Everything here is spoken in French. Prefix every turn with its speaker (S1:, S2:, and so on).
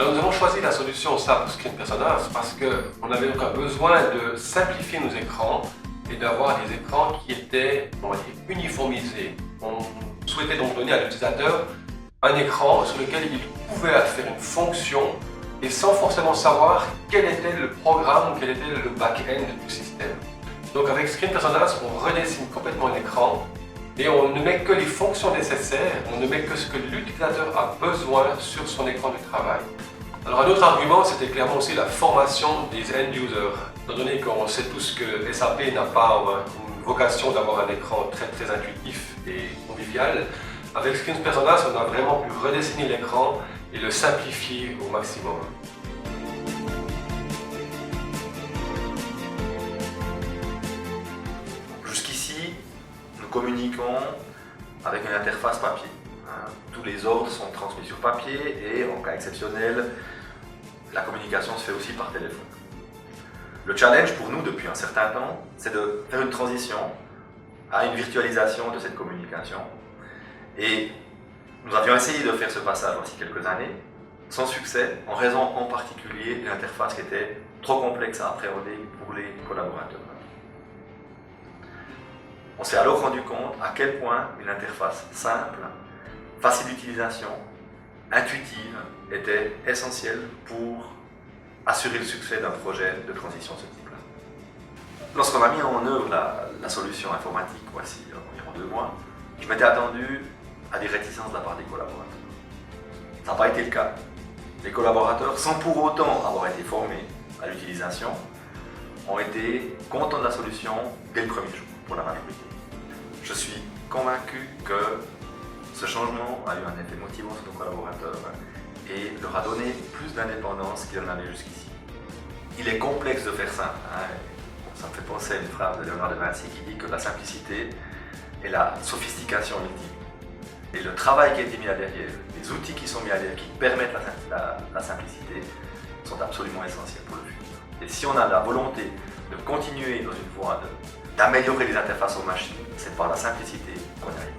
S1: Alors nous avons choisi la solution SAP Screen Personas parce qu'on avait donc besoin de simplifier nos écrans et d'avoir des écrans qui étaient, on va dire, uniformisés. On souhaitait donc donner à l'utilisateur un écran sur lequel il pouvait faire une fonction et sans forcément savoir quel était le programme ou quel était le back-end du système. Donc avec Screen Personas, on redessine complètement l'écran et on ne met que les fonctions nécessaires, on ne met que ce que l'utilisateur a besoin sur son écran de travail. Alors un autre argument, c'était clairement aussi la formation des end-users. Étant donné qu'on sait tous que SAP n'a pas une vocation d'avoir un écran très intuitif et convivial, avec Screen Personas, on a vraiment pu redessiner l'écran et le simplifier au maximum.
S2: Jusqu'ici, nous communiquons avec une interface papier. Tous les ordres sont transmis sur papier et, en cas exceptionnel, la communication se fait aussi par téléphone. Le challenge pour nous depuis un certain temps, c'est de faire une transition à une virtualisation de cette communication. Et nous avions essayé de faire ce passage voici quelques années, sans succès, en raison en particulier d'une interface qui était trop complexe à appréhender pour les collaborateurs. On s'est alors rendu compte à quel point une interface simple, facile d'utilisation, intuitive, était essentielle pour assurer le succès d'un projet de transition de ce type-là. Lorsqu'on a mis en œuvre la solution informatique, voici environ 2 mois, je m'étais attendu à des réticences de la part des collaborateurs. Ça n'a pas été le cas. Les collaborateurs, sans pour autant avoir été formés à l'utilisation, ont été contents de la solution dès le premier jour, pour la majorité. Je suis convaincu que ce changement a eu un effet motivant sur nos collaborateurs et leur a donné plus d'indépendance qu'ils en avaient jusqu'ici. Il est complexe de faire simple. Ça me fait penser à une phrase de Léonard de Vinci qui dit que la simplicité est la sophistication ultime. Et le travail qui a été mis à derrière, les outils qui sont mis à derrière, qui permettent la simplicité, sont absolument essentiels pour le futur. Et si on a la volonté de continuer dans une voie d'améliorer les interfaces aux machines, c'est par la simplicité qu'on y arrive.